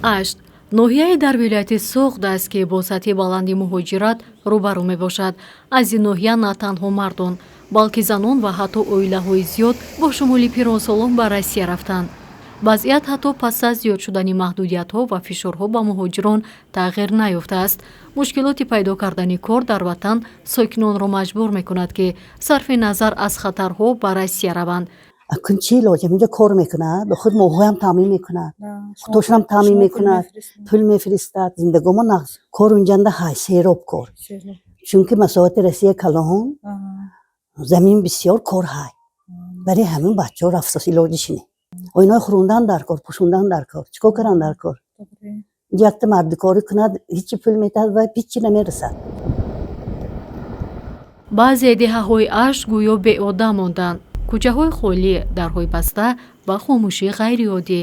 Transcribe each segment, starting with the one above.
8. ноҳияе дар вилояти Суғд аст ки бо сатҳи баланди муҳоҷират рӯбарӯ мебошад. Аз ин ноҳия на танҳо мардон, балки занон ва ҳатто оилаҳои зиёд бо шумоли пиронсолон ба Россия рафтанд. вазъият ҳатто пас аз зиёд шудани маҳдудиятҳо ва фишорҳо ба муҳоҷирон тағйир наёфтааст. мушкилоти пайдо кардани кор дар ватан сокинонро маҷбур мекунад ки сарфи назар аз хатарҳо ба Россия раванд. اکن چی لازم اینجا کار میکنه به خود موقع هم تامین میکنه خودشون هم تامین میکنه پول میفرستد زندگی ما نقص کار اونجا های سیراب کار چون که مساحت روسیه کلاهون زمین بسیار کار های برای همین بچه ها رفت لازمشونه اینا خوندن در کار پوشوندن در کار چیکار کردن در کار اینجا وقت مرد کاری کند هیچ پول میتاد و هیچ نمیرسد. баъзе деҳаҳои ашт гӯё беодам монданд. кӯчаҳои холӣ, дарҳои баста ва хомӯшӣ ғайриоддӣ.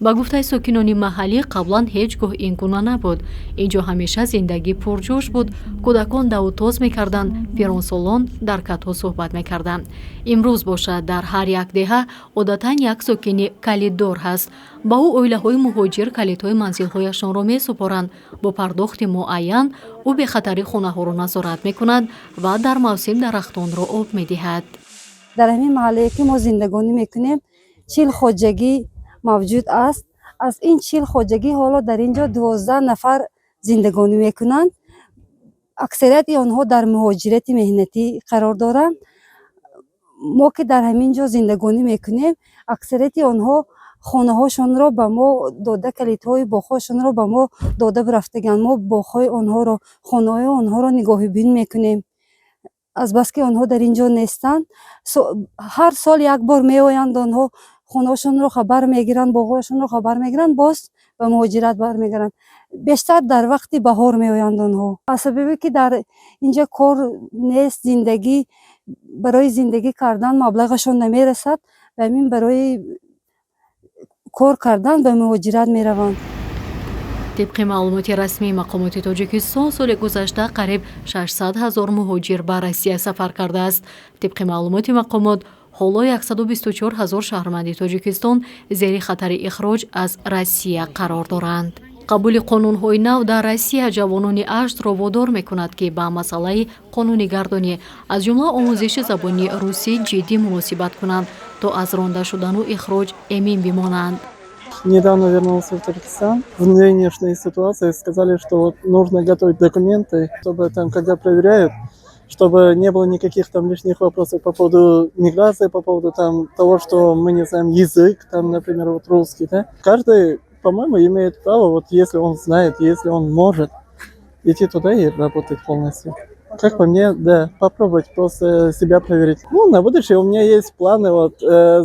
ба гуфтаи сокинони маҳаллӣ қаблан ҳеҷ гоҳ ин гуна набуд. инҷо ҳамеша зиндагӣ пурҷӯш буд. кӯдакон давутоз мекарданд, пиронсолон дар катҳо суҳбат мекарданд. имрӯз бошад дар ҳар як деҳа одатан як сокини калиддор ҳаст. ба ӯ оилаҳои муҳоҷир калидҳои манзилҳояшонро месупоранд. бо пардохти муайян ӯ бехатари хонаҳоро назорат мекунад ва дар мавсим дарахтонро об медиҳад. дар ҳамин маҳаллае ки мо зиндагонӣ мекунем 40 хоҷагӣ мавҷуд аст. аз ин 40 хоҷагӣ ҳоло дар инҷо 12 нафар зиндагонӣ мекунанд. аксарияти онҳо дар муҳоҷирати меҳнатӣ қарор доранд. мо ки дар ҳамин ҷо зиндагонӣ мекунем аксарияти онҳо хонаҳошонро ба мо дода калидҳои боғҳоашонро ба мо дода бирафтаганд. мо боғҳои онҳоро хонаҳои онҳоро нигоҳубин мекунем. азбаски онҳо дар ин ҷо нестанд ҳар сол як бор меоянд онҳо хонаҳошонро хабар мегиранд боғҳояшонро хабар мегиранд боз ба муҳоҷират бармегарданд. бештар дар вақти баҳор меоянд онҳо. аз сабаби ки дар ин ҷо кор нест зиндагӣ барои зиндагӣ кардан маблағашон намерасад ва ҳамин барои кор кардан ба муҳоҷират мераванд. طبق معلومات رسمی مقامات تاجیکستان سال گذشته قریب 600,000 مهاجر به روسیه سفر کرده است. طبق معلومات مقامات حالا 124,000 شهروند تاجیکستان زیر خطر اخراج از روسیه قرار دارند. قبول قانون‌های نو در روسیه جوانان اشت را وادار می‌کند که با مسئله قانونی‌گردانی از جمله آموزش زبانی روسی جدی مناسبت کنند تا از رانده شدن و اخراج امین بمانند. Недавно вернулся в Таджикистан. В нынешней ситуации сказали, что вот нужно готовить документы, чтобы там, когда проверяют, чтобы не было никаких там лишних вопросов по поводу миграции, по поводу там того, что мы не знаем язык, там, например, вот русский, да. Каждый, по-моему, имеет право, вот если он знает, если он может, идти туда и работать полностью. Как по мне, да, попробовать просто себя проверить. Ну, на будущее у меня есть планы, вот,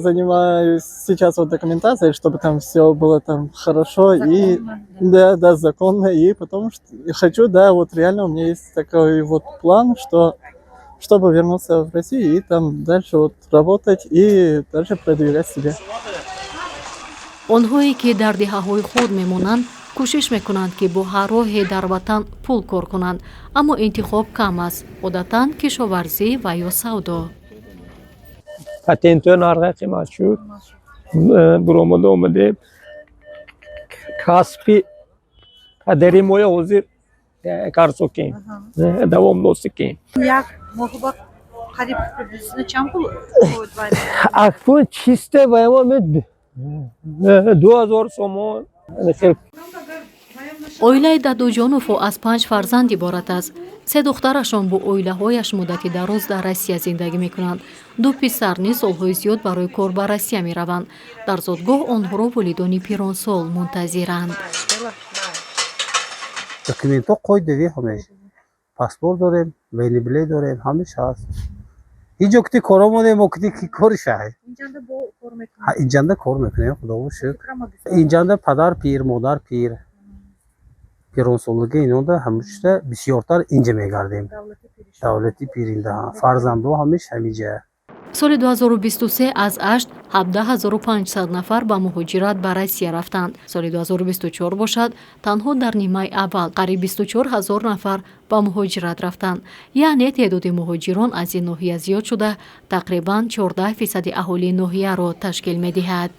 занимаюсь сейчас вот документацией, чтобы там все было там хорошо и, да, законно, и потому что хочу, да, вот реально у меня есть такой вот план, что, чтобы вернуться в Россию и там дальше вот работать и дальше продвигать себя. онҳое ки дар деҳаҳои худ мемонанд кӯшиш мекунанд ки бо ҳар роҳе дар ватан пул кор конанд, аммо интихоб кам аст, одатан кишоварзӣ ва ё савдо. патентҳои нархи қимат шуд, буромада омадем касби қадари моя ҳозир кар сокем, давомлоси кем. Як моҳба қариб приблизно чанд пул хӯд? акфун чиста ваймамед 2000 сомон. оилаи дадоҷоново аз 5 фарзанд иборат аст. 3 духтарашон бо оилаҳояш муддати дароз дар Россия зиндагӣ мекунанд. 2 писар низ солҳои зиёд барои кор ба Россия мераванд. дар зодгоҳ онҳоро волидони пиронсол мунтазиранд. документҳо қоидави ҳамеш паспорт дорем, венибилет дорем, ҳамеш ҳаст. инҷо кити кора монем мо кити ки кори шаҳр инҷанда кор мекунем худоро шукр. инҷанда падар пир, модар пир, пиронсолага инонда ҳамушта бисёртар инҷа мегардем. давлати пиринда фарзандо ҳамеш ҳамиҷа. соли 2023 аз ашт 17,500 нафар ба муҳоҷират ба Россия рафтанд. соли 2024 бошад танҳо дар нимаи аввал қариб 24,000 нафар ба муҳоҷират рафтанд. яъне теъдоди муҳоҷирон аз ин ноҳия зиёд шуда тақрибан 14% аҳолии ноҳияро ташкил медиҳад.